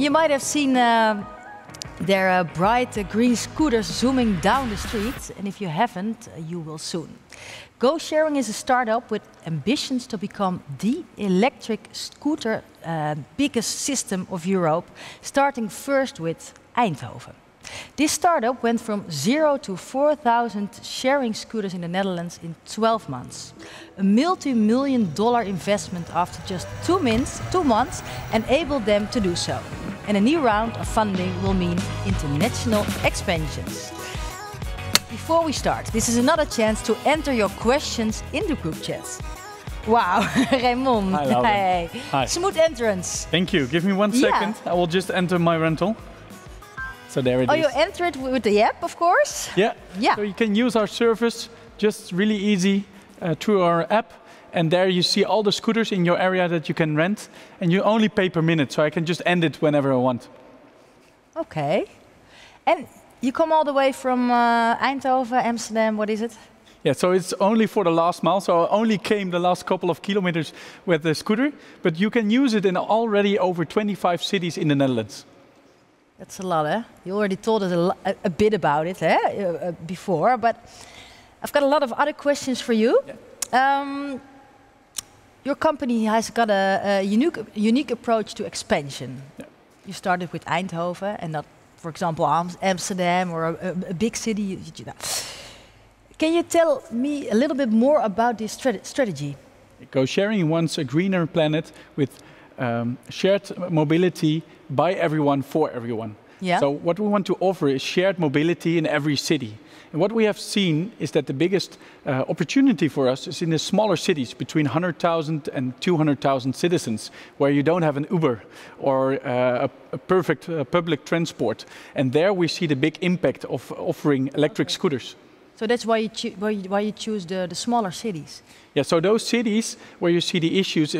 you might have seen their bright green scooters zooming down the street, and if you haven't, you will soon. Go Sharing is a startup with ambitions to become the electric scooter biggest system of Europe, starting first with Eindhoven. This startup went from 0 to 4,000 sharing scooters in the Netherlands in 12 months. A multi-million-dollar investment after just 2 months enabled them to do so. And a new round of funding will mean international expansions. Before we start, this is another chance to enter your questions in the group chat. Wow, Raymon. Hi, Laura. Hey. Hi. Smooth entrance. Thank you. Give me 1 second. I will just enter my rental. So there it is. Oh, you enter it with the app, of course? Yeah. Yeah. So you can use our service just really easy through our app. And there you see all the scooters in your area that you can rent. And you only pay per minute, so I can just end it whenever I want. Okay. And you come all the way from Eindhoven, Amsterdam, what is it? Yeah, so it's only for the last mile. So I only came the last couple of kilometers with the scooter. But you can use it in already over 25 cities in the Netherlands. That's a lot, eh? You already told us a bit about it before, but I've got a lot of other questions for you. Yeah. Your company has got a unique approach to expansion. Yeah. You started with Eindhoven and not, for example, Amsterdam or a big city. Can you tell me a little bit more about this strategy? Go Sharing wants a greener planet with shared mobility by everyone for everyone. Yeah. So what we want to offer is shared mobility in every city. And what we have seen is that the biggest opportunity for us is in the smaller cities between 100,000 and 200,000 citizens, where you don't have an Uber or a perfect public transport. And there we see the big impact of offering electric scooters. So that's why you choose the smaller cities? Yeah, so those cities where you see the issues,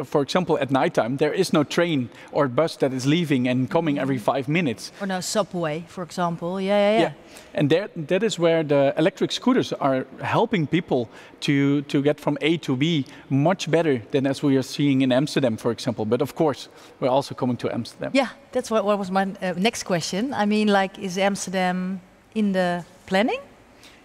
for example, at nighttime, there is no train or bus that is leaving and coming every 5 minutes. Or no subway, for example. Yeah. And that is where the electric scooters are helping people to get from A to B much better than as we are seeing in Amsterdam, for example. But of course, we're also coming to Amsterdam. Yeah, that's what was my next question. I mean, like, is Amsterdam in the planning?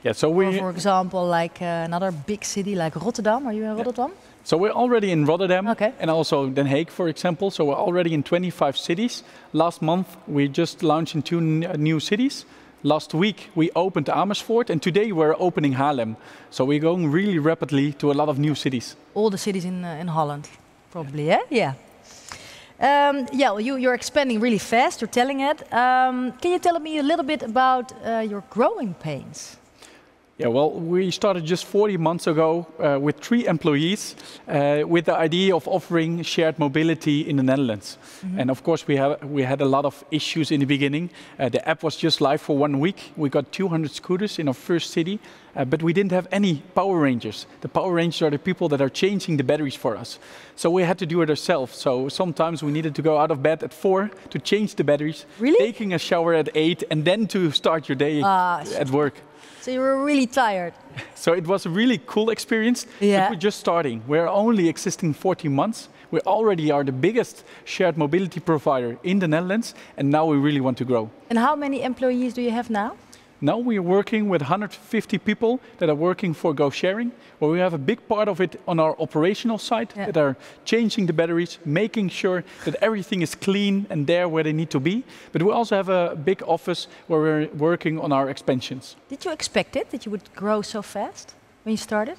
Yeah, so we, or for example, like another big city like Rotterdam. Are you in Rotterdam? So we're already in Rotterdam, okay. And also Den Haag, for example. So we're already in 25 cities. Last month, we just launched in 2 new cities. Last week, we opened Amersfoort, and today we're opening Haarlem. So we're going really rapidly to a lot of new cities. All the cities in Holland, probably, yeah? Yeah. Well, you're expanding really fast, you're telling it. Can you tell me a little bit about your growing pains? Yeah, well, we started just 40 months ago with 3 employees with the idea of offering shared mobility in the Netherlands. Mm-hmm. And of course, we had a lot of issues in the beginning. The app was just live for 1 week. We got 200 scooters in our first city, but we didn't have any power rangers. The power rangers are the people that are changing the batteries for us. So we had to do it ourselves. So sometimes we needed to go out of bed at 4 to change the batteries, really? Taking a shower at 8, and then to start your day at work. So you were really tired. So it was a really cool experience, yeah. But we're just starting. We're only existing 14 months. We already are the biggest shared mobility provider in the Netherlands, and now we really want to grow. And how many employees do you have now? Now we are working with 150 people that are working for Go Sharing, where we have a big part of it on our operational side, that are changing the batteries, making sure that everything is clean and there where they need to be. But we also have a big office where we're working on our expansions. Did you expect it, that you would grow so fast when you started?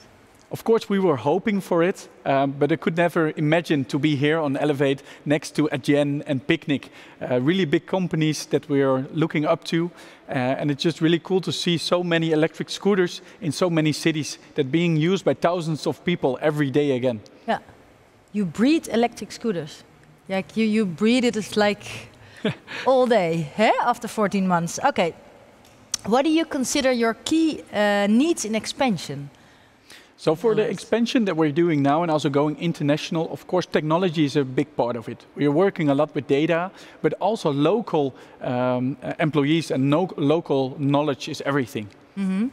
Of course, we were hoping for it, but I could never imagine to be here on Elevate next to Adyen and Picnic, really big companies that we are looking up to. And it's just really cool to see so many electric scooters in so many cities that are being used by thousands of people every day again. Yeah, you breed electric scooters. Like you breed it, it's like all day, after 14 months. Okay, what do you consider your key needs in expansion? So for the expansion that we're doing now and also going international, of course, technology is a big part of it. We are working a lot with data, but also local employees and local knowledge is everything. Mm-hmm.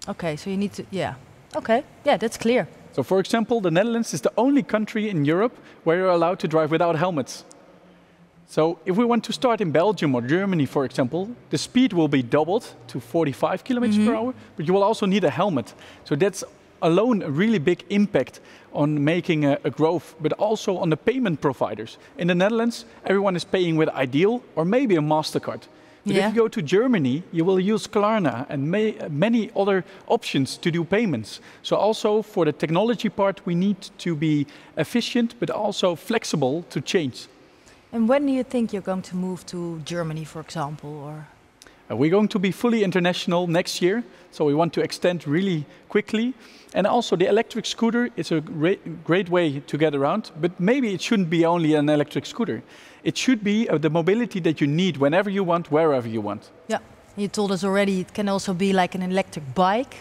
Okay, so you need to, Okay, that's clear. So for example, the Netherlands is the only country in Europe where you're allowed to drive without helmets. So if we want to start in Belgium or Germany, for example, the speed will be doubled to 45 kilometers per hour, but you will also need a helmet. So that's alone a really big impact on making a growth, but also on the payment providers. In the Netherlands, everyone is paying with Ideal or maybe a MasterCard. But if you go to Germany, you will use Klarna and many other options to do payments. So also for the technology part, we need to be efficient, but also flexible to change. And when do you think you're going to move to Germany, for example, or? We're going to be fully international next year, so we want to extend really quickly. And also the electric scooter is a great way to get around, but maybe it shouldn't be only an electric scooter. It should be the mobility that you need whenever you want, wherever you want. Yeah, you told us already it can also be like an electric bike,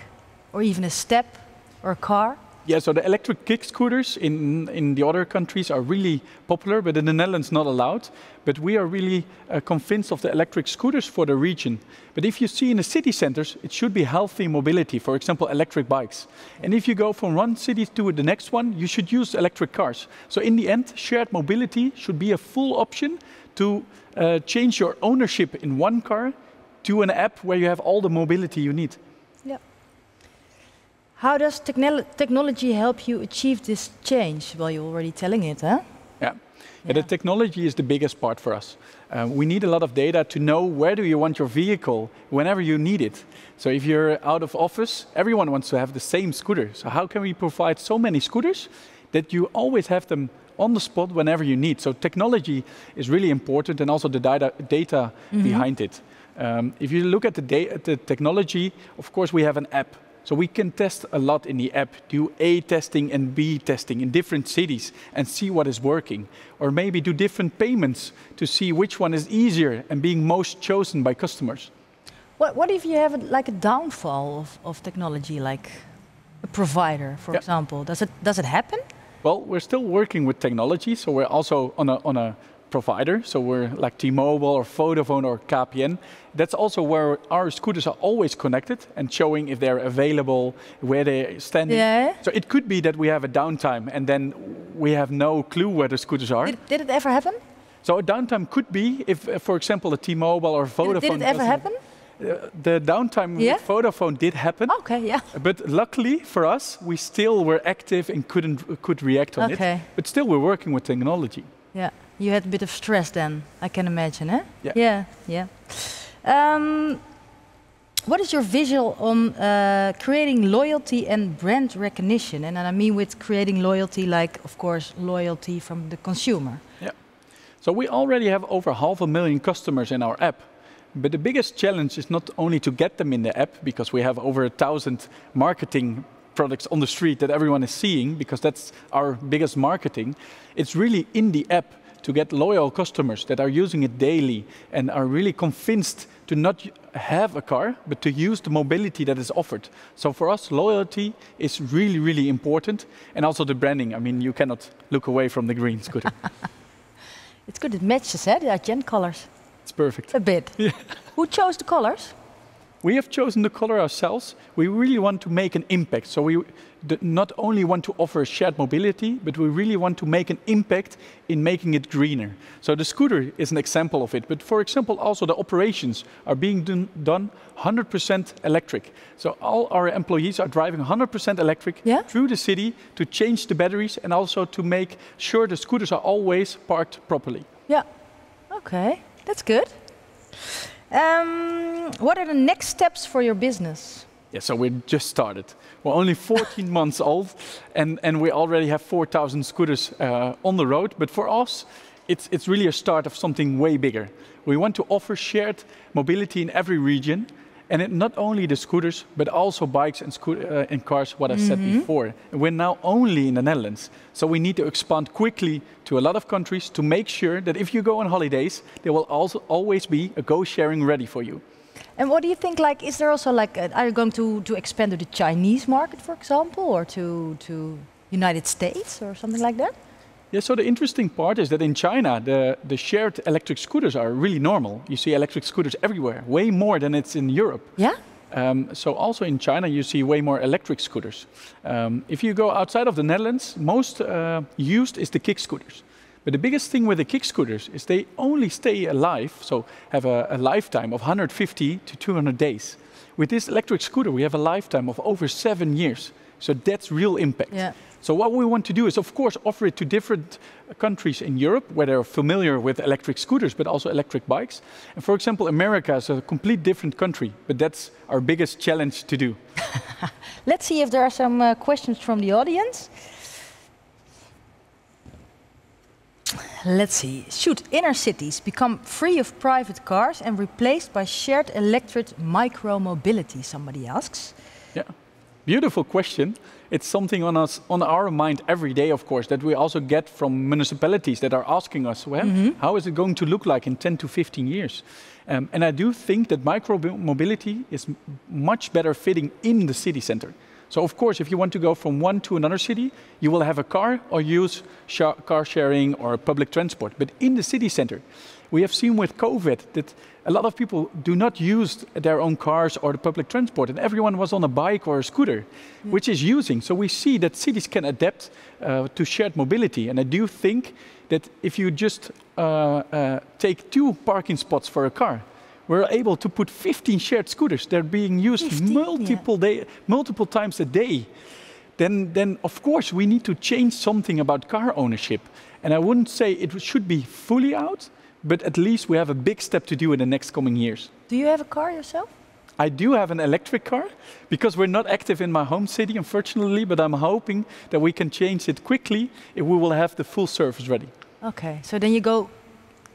or even a step, or a car. Yeah, so the electric kick scooters in the other countries are really popular, but in the Netherlands not allowed. But we are really convinced of the electric scooters for the region. But if you see in the city centers, it should be healthy mobility, for example, electric bikes. And if you go from one city to the next one, you should use electric cars. So in the end, shared mobility should be a full option to change your ownership in one car to an app where you have all the mobility you need. Yeah. How does technology help you achieve this change? Well, you're already telling it, huh? Yeah. The technology is the biggest part for us. We need a lot of data to know where do you want your vehicle whenever you need it. So if you're out of office, everyone wants to have the same scooter. So how can we provide so many scooters that you always have them on the spot whenever you need? So technology is really important, and also the data behind it. If you look at the technology, of course we have an app. So we can test a lot in the app, do A testing and B testing in different cities and see what is working. Or maybe do different payments to see which one is easier and being most chosen by customers. What if you have like a downfall of technology, like a provider, for example? Does it happen? Well, we're still working with technology, so we're also on a provider, so we're like T-Mobile or Vodafone or KPN. That's also where our scooters are always connected and showing if they're available, where they're standing. Yeah. So it could be that we have a downtime and then we have no clue where the scooters are. Did it ever happen? So a downtime could be if, for example, a T-Mobile or Vodafone... Did it ever happen? The downtime with Vodafone did happen. Okay, yeah. But luckily for us, we still were active and could react on it. But still we're working with technology. Yeah. You had a bit of stress then, I can imagine, eh? Yeah. What is your visual on creating loyalty and brand recognition? And I mean with creating loyalty, like, of course, loyalty from the consumer. Yeah. So we already have over 500,000 customers in our app. But the biggest challenge is not only to get them in the app, because we have over 1,000 marketing products on the street that everyone is seeing, because that's our biggest marketing. It's really in the app to get loyal customers that are using it daily and are really convinced to not have a car, but to use the mobility that is offered. So for us, loyalty is really, really important. And also the branding. I mean, you cannot look away from the green scooter. It's good, it matches, the Argent colors. It's perfect. A bit. Yeah. Who chose the colors? We have chosen the color ourselves. We really want to make an impact. So we not only want to offer shared mobility, but we really want to make an impact in making it greener. So the scooter is an example of it. But for example, also the operations are being done 100% electric. So all our employees are driving 100% electric through the city to change the batteries and also to make sure the scooters are always parked properly. Yeah, okay, that's good. What are the next steps for your business? Yeah, so we just started. We're only 14 months old, and we already have 4,000 scooters on the road. But for us, it's really a start of something way bigger. We want to offer shared mobility in every region, and not only the scooters, but also bikes and cars, what I said before. And we're now only in the Netherlands, so we need to expand quickly to a lot of countries to make sure that if you go on holidays, there will also always be a go-sharing ready for you. And what do you think, like, is there also like, are you going to expand to the Chinese market, for example, or to United States or something like that? Yeah, so the interesting part is that in China, the shared electric scooters are really normal. You see electric scooters everywhere, way more than it's in Europe. Yeah? So also in China, you see way more electric scooters. If you go outside of the Netherlands, most used is the kick scooters. But the biggest thing with the kick scooters is they only stay alive, so have a lifetime of 150 to 200 days. With this electric scooter, we have a lifetime of over 7 years. So that's real impact. Yeah. So what we want to do is, of course, offer it to different countries in Europe where they're familiar with electric scooters, but also electric bikes. And for example, America is a complete different country, but that's our biggest challenge to do. Let's see if there are some questions from the audience. Let's see. Should inner cities become free of private cars and replaced by shared electric micro-mobility? Somebody asks. Yeah, beautiful question. It's something on our mind every day, of course, that we also get from municipalities that are asking us, well, how is it going to look like in 10 to 15 years? And I do think that micro-mobility is much better fitting in the city center. So of course, if you want to go from one to another city, you will have a car or use car sharing or public transport. But in the city center, we have seen with COVID that a lot of people do not use their own cars or the public transport, and everyone was on a bike or a scooter, which is using. So we see that cities can adapt to shared mobility. And I do think that if you just take 2 parking spots for a car, we're able to put 15 shared scooters. They're being used 15, multiple times a day. Then of course we need to change something about car ownership. And I wouldn't say it should be fully out, but at least we have a big step to do in the next coming years. Do you have a car yourself? I do have an electric car, because we're not active in my home city, unfortunately, but I'm hoping that we can change it quickly if we will have the full service ready. Okay, so then you go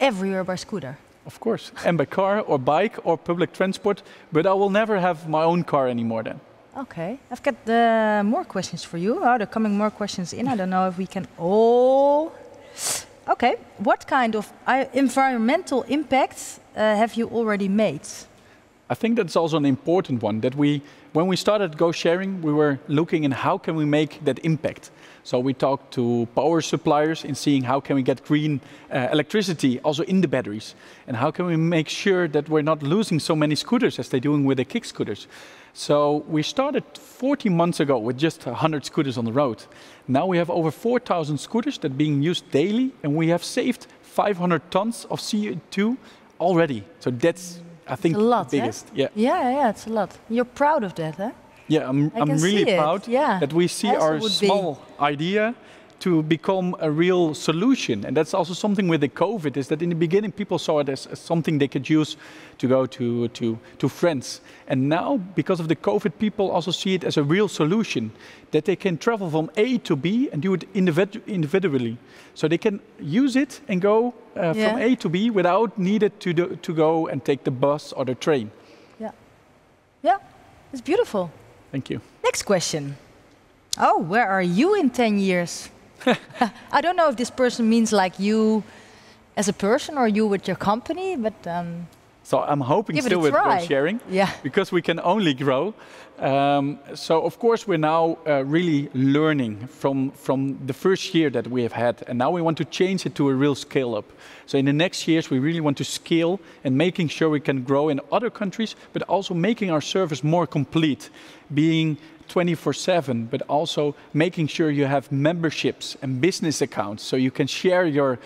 everywhere by scooter? Of course, and by car or bike or public transport, but I will never have my own car anymore then. Okay, I've got more questions for you. Oh, there are coming more questions in. I don't know if we can all... Okay, what kind of environmental impacts have you already made? I think that's also an important one, that when we started Go Sharing, we were looking in how can we make that impact. So we talked to power suppliers in seeing how can we get green electricity also in the batteries. And how can we make sure that we're not losing so many scooters as they're doing with the kick scooters. So we started 14 months ago with just 100 scooters on the road. Now we have over 4,000 scooters that are being used daily, and we have saved 500 tons of CO2 already. So that's, I think, a lot, the biggest. Eh? Yeah, it's a lot. You're proud of that, huh? Yeah, I'm really proud that we see our small idea to become a real solution. And that's also something with the COVID, is that in the beginning people saw it as something they could use to go to friends. And now, because of the COVID, people also see it as a real solution, that they can travel from A to B and do it individually. So they can use it and go from A to B without needed to go and take the bus or the train. Yeah, it's beautiful. Thank you. Next question. Oh, where are you in 10 years? I don't know if this person means like you as a person or you with your company, but... So I'm hoping still with Go Sharing, because we can only grow. So of course we're now really learning from the first year that we have had, and now we want to change it to a real scale up. So in the next years we really want to scale and making sure we can grow in other countries, but also making our service more complete, being 24/7, but also making sure you have memberships and business accounts so you can share your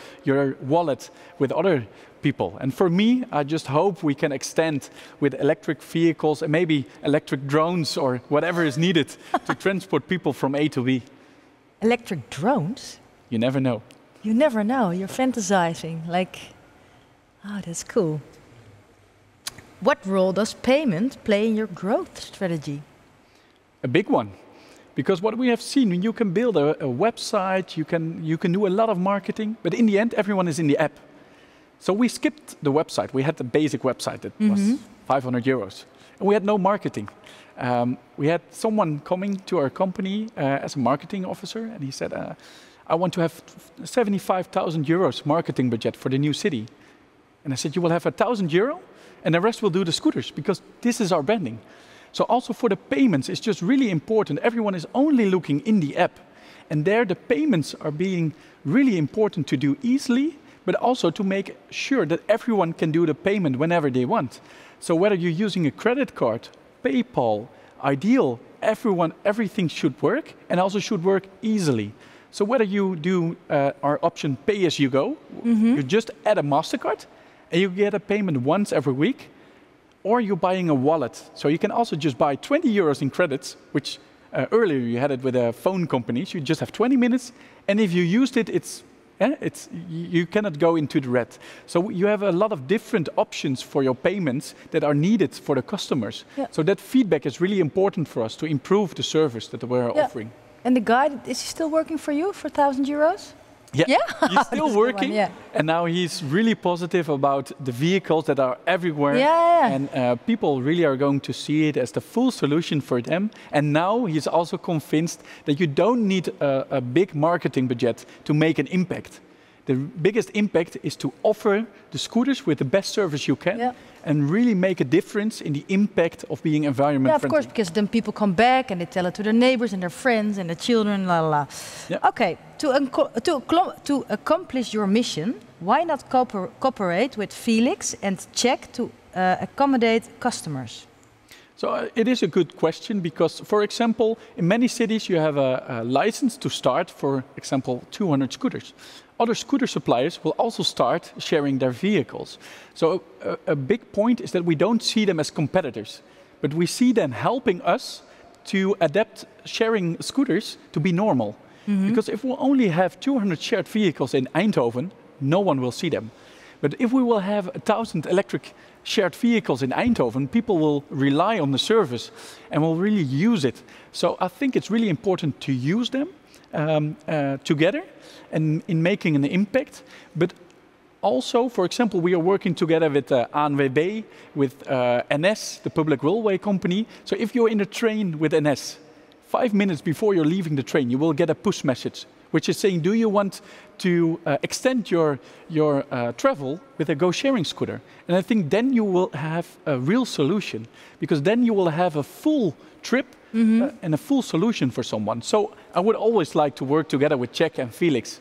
wallet with other people. And for me, I just hope we can extend with electric vehicles and maybe electric drones or whatever is needed to transport people from A to B. Electric drones? You never know. You never know. You're fantasizing. Like, oh, that's cool. What role does payment play in your growth strategy? A big one. Because what we have seen, you can build a website, you can do a lot of marketing, but in the end, everyone is in the app. So we skipped the website. We had the basic website that was 500 euros. And we had no marketing. We had someone coming to our company as a marketing officer, and he said, I want to have 75,000 euros marketing budget for the new city. And I said, you will have €1,000, and the rest will do the scooters, because this is our branding. So also for the payments, it's just really important. Everyone is only looking in the app. And there the payments are being really important to do easily, but also to make sure that everyone can do the payment whenever they want. So whether you're using a credit card, PayPal, Ideal, everything should work and also should work easily. So whether you do our option pay as you go, you just add a MasterCard and you get a payment once every week, or you're buying a wallet. So you can also just buy 20 euros in credits, which earlier you had it with a phone company. So you just have 20 minutes, and if you used it, you cannot go into the red. So you have a lot of different options for your payments that are needed for the customers. Yeah. So that feedback is really important for us to improve the service that we're offering. And the guy, is he still working for you for 1,000 euros? Yeah, he's still working, and now he's really positive about the vehicles that are everywhere, and people really are going to see it as the full solution for them. And now he's also convinced that you don't need a big marketing budget to make an impact. The biggest impact is to offer the scooters with the best service you can, and really make a difference in the impact of being environment friendly. Of course, because then people come back and they tell it to their neighbors and their friends and their children, la la la. Yeah. Okay, to accomplish your mission, why not cooperate with Felix and check to accommodate customers? So it is a good question because, for example, in many cities you have a license to start, for example, 200 scooters. Other scooter suppliers will also start sharing their vehicles. So a big point is that we don't see them as competitors, but we see them helping us to adapt sharing scooters to be normal. Because if we only have 200 shared vehicles in Eindhoven, no one will see them. But if we will have 1,000 electric shared vehicles in Eindhoven, people will rely on the service and will really use it. So I think it's really important to use them together and in making an impact. But also, for example, we are working together with ANWB, with NS, the public railway company. So if you're in a train with NS, 5 minutes before you're leaving the train, you will get a push message, which is saying, do you want to extend your travel with a go-sharing scooter? And I think then you will have a real solution, because then you will have a full trip and a full solution for someone. So I would always like to work together with Jack and Felix.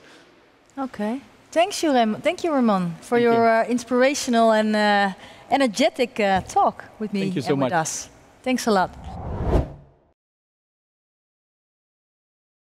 Okay. Thank you, Raymon, for your inspirational and energetic talk with me and with us. Thanks a lot.